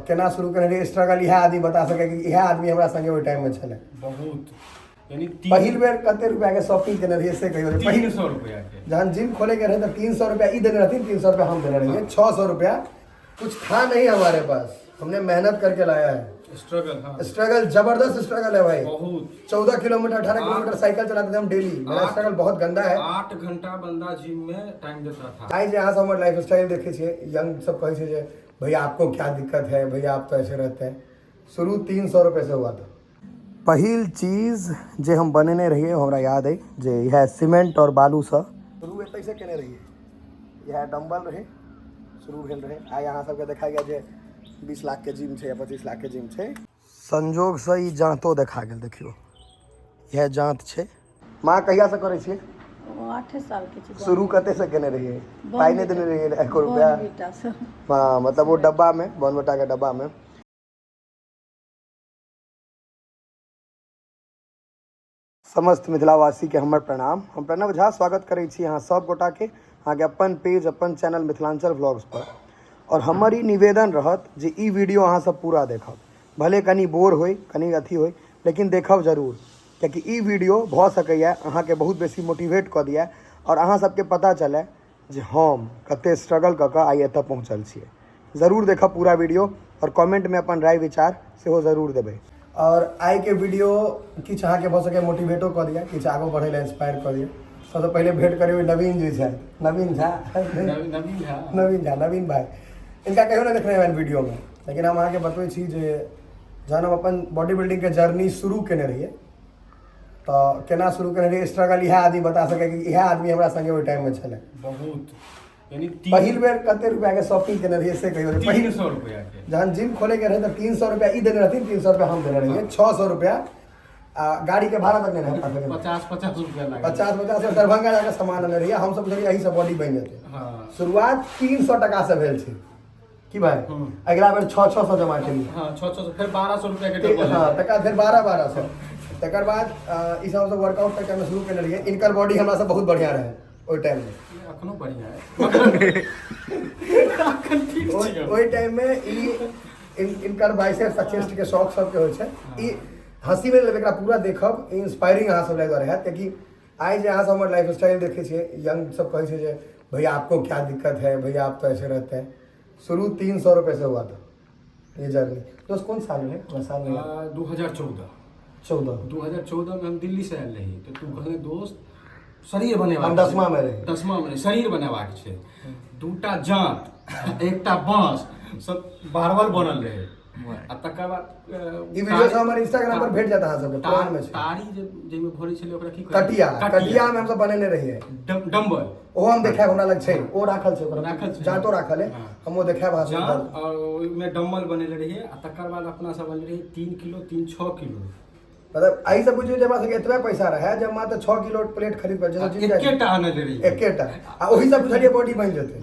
केना शुरू करने स्ट्रगल यह आदमी बता सके कि यह आदमी हमरा संगे ओइ टाइम में छले बहुत यानी पहिल बेर कते रुपया के शॉपिंग केने रहिए से कहियो 300 रुपया के जहन जिम खोले के रहे तो 300 रुपया ई देने रहती 300 रुपया हम देने रहिए 600 रुपया कुछ था नहीं हमारे पास। हमने मेहनत करके लाया है। स्ट्रगल जबरदस्त स्ट्रगल है भाई। बहुत 14 किलोमीटर 18 किलोमीटर साइकिल चलाते थे हम डेली। मेरा स्ट्रगल बहुत गंदा है। 8 घंटा बंदा जिम में टाइम देता था। आज यहाँ से हमारे लाइफ स्टाइल देखे छे यंग सब कहे छे जे भैया आपको क्या दिक्कत है, भैया आप तो ऐसे रहते हैं। शुरू 300 रुपये से हुआ था। पहिल चीज जे हम बनेने रहिए हमरा याद है जे यह सीमेंट और बालू से शुरू एतै से केने रहिए। यह डंबल रहे शुरू भेल रहे। आ यहाँ सबके देखा गया जे 20 लाख के जिम छे या 25 लाख के जिम छे। संजोग से ई जांतो देखा गेल। देखियो यह जांत छे। माँ कहिया से करे छे? 8 साल के छी। शुरू कते से केने रहिए? पाई नहीं देने रहिए 1 रुपया? हाँ मतलब वो डब्बा में बोनबटा के डब्बा में। समस्त मिथिलावासी के हमर प्रणाम। हम प्रणव झा स्वागत करै छी यहाँ सब गोटा के अहाँ के अपन पेज अपन चैनल मिथिलांचल व्लॉग्स पर। और हमर ई निवेदन रहत जे ई वीडियो अहाँ सब पूरा देखब। भले कनी बोर होय कनी अथी होय लेकिन देखब जरूर, क्योंकि ई वीडियो भ सकैया अहाँ के बहुत बेसी मोटिवेट कऽ दिया और अहाँ सबके पता चले जे हम कते स्ट्रगल कऽ कऽ आइ एतऽ पहुँचल छियै। जरूर देखब पूरा वीडियो और कमेंट में अपन राय विचार सेहो जरूर देबै। और आई के वीडियो किछु अहाँ के भ सके मोटिवेटो कऽ दिया, किछु आगू बढ़ै लए इंस्पायर कऽ दिया। सबसे पहले भेंट करिए नवीन जी से। नवीन झा नवीन भाई इनका कहियो ना देखने हैं वीडियो में, लेकिन हम अहाँ के बतबै छी जे जहन हम अपन बॉडी बिल्डिंग के जर्नी शुरू केने रहिए तो केना शुरू करने रहिए स्ट्रगल यह आदमी बता सके कि यह आदमी हमरा संगे ओइ टाइम में छले। बहुत यानी पहिल बेर कते रुपया के शॉपिंग केने रहिए से कहियो 300 रुपया के जहन जिम खोले के रहे तो 300 रुपया ई देने रहती 300 रुपया हम देने रहिए। 600 रुपया गाड़ी के भाड़ा तक नहीं रहे। 50 रुपया लगे। 50 दरभंगा जाके सामान लेने रहिए। हम सब सोचिए यही से बॉडी बन जेते। शुरुआत 300 टका से भेल छे की भाई। अगला बेर 600 जमा केलिए। हां 600 फिर 1200 रुपया के डबल। हां तका फिर 1200 तकर बाद ई सब से वर्कआउट तक में शुरू केने रहिए। इनकर बॉडी हमरा से बहुत बढ़िया रहे ओइ टाइम में। अखनो बढ़िया है। ओइ टाइम में ई इनकर बाइसेप्स आ चेस्ट के शौक सब के होय छै। ई हंसी में एकरा पूरा देखब इंस्पायरिंग अहाँ सब लागि रहत, क्योंकि आइ जे अहाँ सब हमर लाइफ स्टाइल देखे छियै यंग सब कहे छै जे भैया आपको क्या दिक्कत है, भैया आप तो ऐसे रहते हैं। शुरू 300 रुपये से हुआ था ये जर्नी। दोस्त कौन साल में है? साल में 2014 में हम दिल्ली से आयल रही तो तू कहले दोस्त शरीर बनेवा हम 10वां में रहे। 10वां में शरीर बनेवाक छै। दूटा जांत एकटा बांस सब बारवल बनल रहे। आ तकर बाद ई वीडियो सब हमर इंस्टाग्राम पर भेट जाता है सबके प्लान में छै। तारी जे में भरै छले ओकरा की कहै? कटिया में हम सब बनेने रहिए। डंबल ओ हम देखाब हमरा लग छै। ओ राखल छै ओकरा जांतो राखल है। हम वो देखाब अहाँ सब और ओइ में डंबल बनेले रहिए। आ तकर बाद अपना सब बनेले रहिए 3 किलो 6 किलो। मतलब आई सब बुझियो जे हमरा सबके एतबे पैसा रहे जे मात्र 6 किलो प्लेट खरीद पर जे एकेटा आने रही एकेटा आ ओही सब बुझलिए बॉडी बन जेते।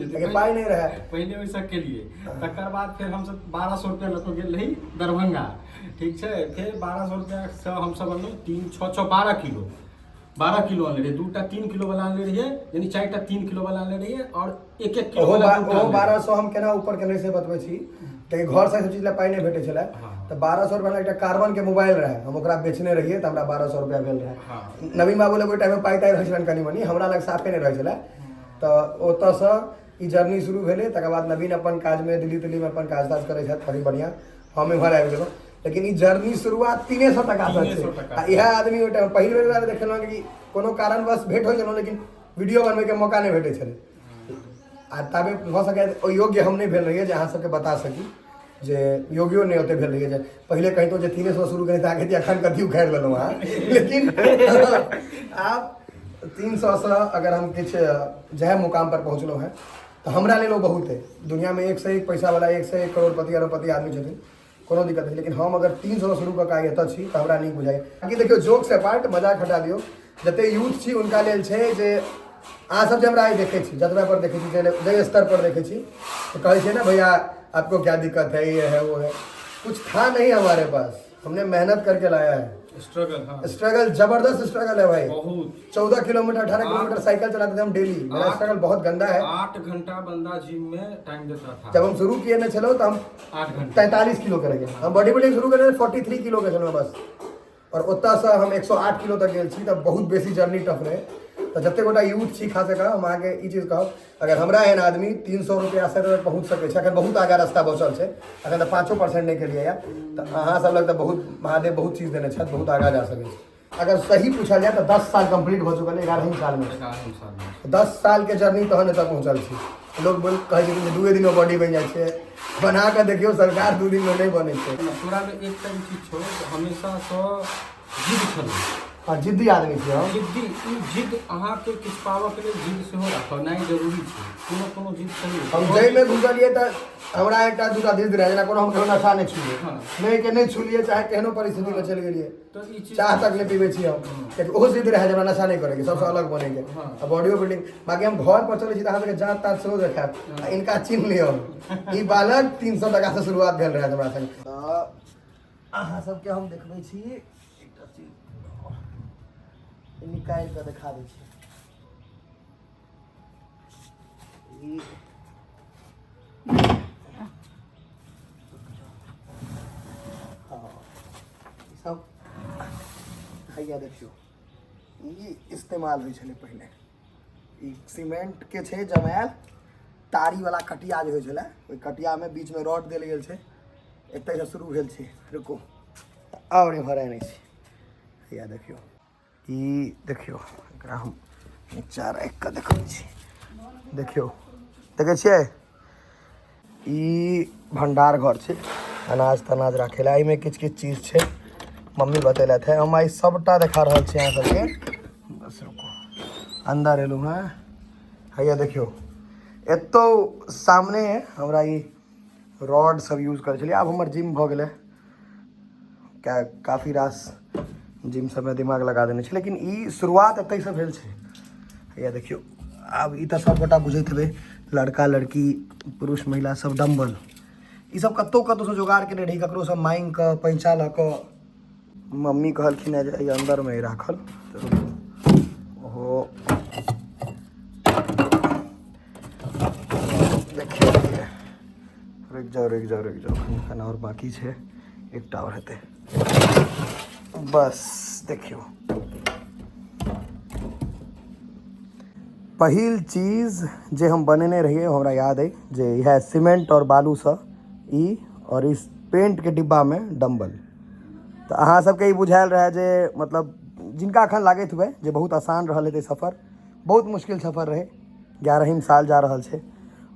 लेकिन पाई नहीं रहे पहले वैसा के लिए। तकर बाद फिर हम सब 1200 रुपया लतो गेल रही दरभंगा। ठीक छै। फिर 1200 रुपया से हम सब अनलो 3 6 6 12 किलो आनले रहिए। दूटा 3 किलो वाला आनले रहिए, यानी 4टा 3 किलो वाला आनले रहिए और 1 किलो वाला। ओ 1200 हम केना ऊपर केने से बतबै छी कि घर से चीज ला पाई नहीं भेटे छले। तो 1200 रुपया एक कार्बन के मोबाइल रहे, हम ओकरा बेचने रहिए तो हमरा 1200 रुपया भेल रहे। नवीन बाबू लग ओइ टाइम में पाई ताई रहै छलन कनी मनी, हमरा लग साफे नहीं रहै छले। तो ओतऽ से ई जर्नी शुरू भेले। तकर बाद नवीन अपन काज में दिल्ली में अपन काज ताज करै छथि बड़ी बढ़िया। हम इम्हर आबि गेलहुँ। लेकिन ई जर्नी शुरुआत 300 टका से छै। इएह आदमी ओइ टाइम पहिल बेर देखलहुँ कि कोनो कारणवश भेंट होइ छलहुँ लेकिन वीडियो बनबै के मौका नहीं भेटै छलै। आ ताबे भऽ सकै ओइ योग्य हम नहीं भेल रहिए जे अहाँ सबके बता सकी जे योगियो नहीं होते भेल रहिए। जे पहले कहितो जे 300 शुरू करी आगे अखन कथी उखाड़ि लेलहुँ अहाँ। लेकिन आब 300 से अगर हम किछु जहे मुकाम पर पहुँचलहुँ हैं तो हमरा लेल बहुत है। दुनिया में 1 से 1 पैसा वाला 1 से 1 करोड़पति अरबपति आदमी छथिन, कोनो दिक्कत नहीं। लेकिन हम अगर 300 शुरू कऽ के एतऽ छी तो हमरा नहीं बुझाइए। बाकी देखियो जोक से पार्ट मजाक हटा दियो। जते यूथ छी उनका लेल छै जे अहाँ सब जे हमरा आइ देखै छी जतबा पर देखै छी जाहि स्तर पर देखै छी तो कहै छै ना भैया आपको क्या दिक्कत है, ये है वो है। कुछ था नहीं हमारे पास। हमने मेहनत करके लाया है। स्ट्रगल, हाँ स्ट्रगल, जबरदस्त स्ट्रगल है भाई। बहुत। 14 किलोमीटर 18 किलोमीटर साइकिल चलाते थे हम डेली। मेरा स्ट्रगल बहुत गंदा है। 8 घंटा बंदा जिम में टाइम देता था। जब हम शुरू किए ना चलो तो हम 8 घंटे 43 किलो करेंगे। हम बॉडी बिल्डिंग शुरू करें 43 किलो के चलो बस, और ओतऽ से हम 108 किलो तक गेल छी। तब बहुत बेसी जर्नी टफ रहे। तो जते गोटा यूथ छी खास कऽ हम अहाँके ई चीज कहब, अगर हमरा एहन आदमी 300 रुपया से तक पहुँच सकै छै, अखन बहुत आगा रास्ता बचल छै, अखन तऽ 5% नहि केलियै यऽ, तऽ अहाँ सब लग तऽ बहुत महादेव बहुत चीज देने छथि, बहुत आगा जा सकै छी। अगर सही पूछल जाए तो 10 साल कंप्लीट हो चुकल है 11 साल में। 10 साल के जर्नी तहन एतऽ पहुँचल छी। लोग बोल कहे छै कि 2 दिन में बॉडी बन जाए छै, बना के देखियो सरकार 2 दिन में नहीं बने छै। तोरा में एक टाइम चीज छो, हमेशा से जिद छलो। हाँ, जिद्दी आदमी छी हम। जिद्दी ई जिद अहाँ के किछु पाबऽ के लेल जिद सेहो राखनाइ जरूरी छै। कोनो जिद सही हम जै में घुसलिए तऽ हमरा एकटा दूटा जिद रहे, जेना कोनो हम कहियो नशा नहीं छुलिए, नहीं के नहीं छुलिए, चाहे केहनो परिस्थिति में चल गेलिए, तो ई चीज चाह तक नहीं पीबे छी हम, कियाकि ओहो जिद रहे हमरा नशा नहीं करेंगे, सबसे अलग बनेंगे। आ बॉडियो बिल्डिंग बाकी हम घर पर चले छी तऽ अहाँ सबके जात तात सेहो देखायब, आ इनका चिन्ह लियौ। ई बालक 300 टका से शुरुआत भेल रहे हमरा संग। तऽ अहाँ सबके हम देखबै छी एकटा चीज निकालि कऽ देखा दै छी। ई सब हैया देखियो, ई इस्तेमाल होइ छलै पहिले। ई सीमेंट के छै जमायल, तारी वाला कटिया जे होइ छलै, ओहि कटिया में बीच में रॉड देल गेल छै, एतय से शुरू भेल छै। रुको और एम्हर आनै छी, हैया देखियो, ई देखियो, एकरा हम नीचा राखि कऽ देखबै छी। देखियो, देखै छियै, ई भंडार घर छै, अनाज तनाज राखे ला। एहिमे किछु किछु चीज छै, मम्मी बतेलथि है। हम आई सबटा देखा रहल छी अहाँ सबके। बस रुको, अंदर एलूँ हैं, हैया देखियो, एतो सामने हमरा ई रॉड सब यूज करै छलियै। आब हमर जिम भऽ गेलै, काफ़ी रास जिम सब में दिमाग लगा देने छै, लेकिन ई शुरुआत एतय से भेल छै। हैया देखियो, आब ई तऽ सबगोटा बुझैत हेबै, लड़का लड़की पुरुष महिला सब डम्बल, ई सब कतौ से जोगाड़ केने रही, ककरो सब मांगि कऽ पैंचा लऽ कऽ। मम्मी कहलखिन है जे एहि अंदर में राखल, ओहो देखियो, रुकि जाओ एखन और बाकी छै, एकटा और हेतै। बस देखियो, पहिल चीज जे हम बनेने रहिए हमरा याद है, जे यह सीमेंट और बालू से ई और इस पेंट के डिब्बा में डम्बल। तो अहाँ सबके ई बुझायल रहे जे मतलब जिनका अखन लागैत हुए जे बहुत आसान रहल हेतै सफ़र, बहुत मुश्किल सफ़र रहे। 11वीं साल जा रहल छै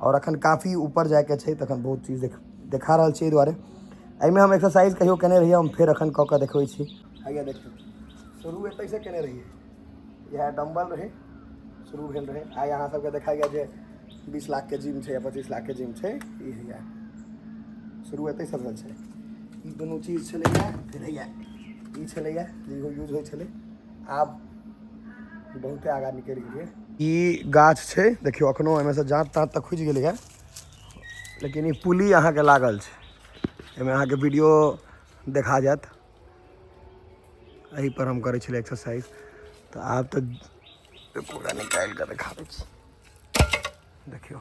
और अखन काफ़ी ऊपर जाके छै, तखन बहुत चीज देखा रहल छी। एहि दुआरे एहिमे हम एक्सरसाइज कहियो केने रहिए, हम फेर अखन कऽ कऽ देखबै छी। हैया देखियो, शुरू एतय से केने रहिए, यह डम्बल रहे, शुरू भेल रहे। आइ अहाँ सबके देखा गया जे 20 लाख के जिम छै या 25 लाख के जिम छै। ई हैया शुरू एतय से भेल छै। ई दुनू चीज छलैया, फिर हैया ई छलैया जे यूज होइ छलै। आब बहुते आगा निकलि गेलियै। ई गाछ छै, देखियो अखनो एहिमे से जाँत ताँत तऽ खुजि गेलै है, लेकिन ई पुली अहाँके लागल छै। एहिमे अहाँके वीडियो देखा जायत, एही पर हम करै छलियै एक्सरसाइज। तऽ आब तऽ पूरा निकालि कऽ देखा दै छी। देखियो,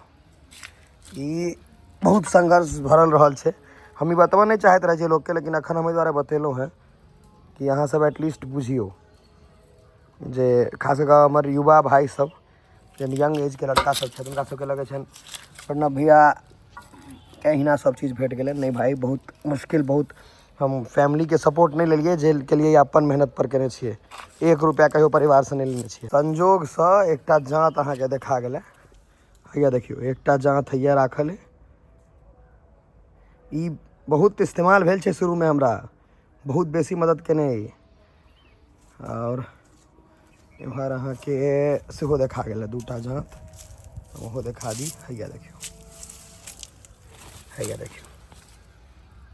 ई बहुत संघर्ष भरल रहल छै। हम ई बतबऽ नहीं चाहैत रहे छियै लोकके, लेकिन अखन हम एहि दुआरे बतेलहुँ हैं कि अहाँ सब एटलीस्ट बुझियो, जे खास कऽ हमर युवा भाई सब, जे यंग एज के लड़का सब छथि, हुनका सबके लगै छनि प्रणव भैया कहिना सब चीज भेट गेलै। नहीं भाई, बहुत मुश्किल, बहुत हम फैमिली के सपोर्ट नहीं लेलिए, जे केलिए अपन मेहनत पर केने छियै। 1 रुपया कहियो परिवार से नहीं लेने छियै। संजोग से एकटा जाँत अहाँके देखा गेलै, हैया देखियो, एकटा जाँत हैया राखल है। ई बहुत इस्तेमाल भेल छै शुरू में, हमरा बहुत बेसी मदद केने है। और एम्हर अहाँके सेहो देखा गेलै 2टा जाँत, ओहो देखा दी। हैया देखियो, हैया देखियो,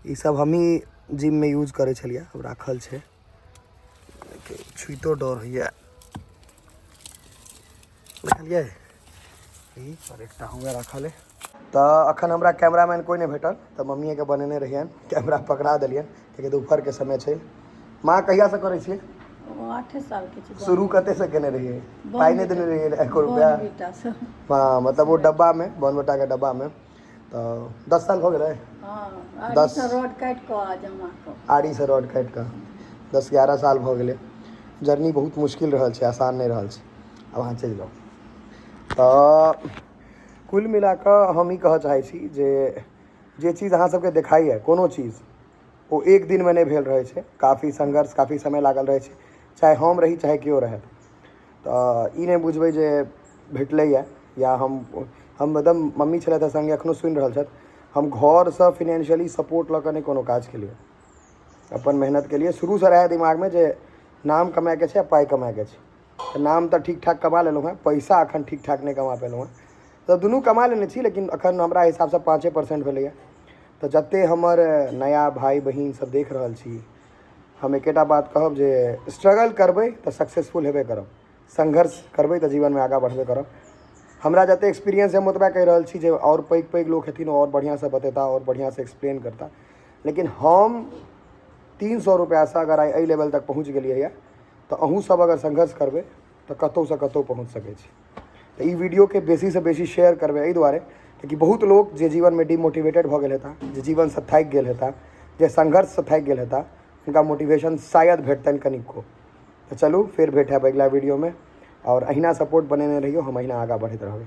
ई सब हमही जिम में यूज करे छलिए, अब राखल छै। छुइतो डर होइए, देखलिए, ई और एकटा हुए राखल है। तऽ अखन हमरा कैमरामैन कोई नहीं भेटल, तऽ मम्मीके बनेने रहियनि, कैमरा पकड़ा देलियनि, कियाकि दोपहर के समय छै, माँ कहिया से करे छियै? वो 8 साल के छी। शुरू कते से केने रहिए? पाई नहीं देने रहिए 1 रुपया? बेटा से। हाँ मतलब वो डब्बा में बॉर्नविटा के डब्बा में तो 10 साल हो गए। हाँ 10 रोड काट को आ जमा को। आड़ी से रोड काट का 10-11 साल भ गेले। जर्नी बहुत मुश्किल रहल छै, आसान नहीं रहल छै। अब अहाँ चलि जाउ। तो कुल मिला कऽ हम ई कहऽ चाहै छी जे चीज अहाँ सबके देखाई है कोनो चीज वो एक दिन में नहीं भेल रहे छै, काफ़ी संघर्ष काफ़ी समय लागल रहे छै, चाहे हम रही चाहे केओ रहे। तो ई नहीं बुझबै जे भेटलैए या हम एकदम मम्मी छलथि संगे एखनो सुनि रहल छथि, हम घर से फाइनेंशियली सपोर्ट लऽ कऽ नहीं कोनो काज केलिए, अपन मेहनत के लिए शुरू से रहे दिमाग में जे नाम कमाए के छै, पाई कमाए के छै। नाम तो ठीक ठाक कमा लेलहुँ हैं, पैसा अखन ठीक ठाक नहीं कमा पेलहुँ हैं। तो दुनू कमा लेने छी, लेकिन अखन हमरा हिसाब से 5% भेलैए। तो जते हमर नया भाई बहिन सब देख रहल छी, हम एकेटा बात कहब जे स्ट्रगल करबै तो सक्सेसफुल हेबे करब, संघर्ष करबै तो जीवन में आगाँ बढ़बे करब। हमरा जते एक्सपीरियंस है हम ओतबा कहि रहल छी जे और पैघ लोग हेथिन और बढ़िया से बतेता और बढ़िया से एक्सप्लेन करता, लेकिन हम 300 रुपया से अगर एहि लेवल तक पहुँच गेलियै है तो अहूँ सब अगर संघर्ष करबै तो कतौ से कतौ पहुँच सकै छी। तो ई वीडियो के बेसी से बेसी शेयर करबै एहि दुआरे कि बहुत लोग जे जीवन में डिमोटिवेटेड भ गेल हेता, जे जीवन से थाकि गेल हेता, जे संघर्ष से थाकि गेल हेता, उनका मोटिवेशन शायद भेटतनि कनिको। तो चलू फिर भेट है अगला वीडियो में, और अहिना सपोर्ट बनेने रहियो, हम अहिना आगाँ बढ़ैत रहबै।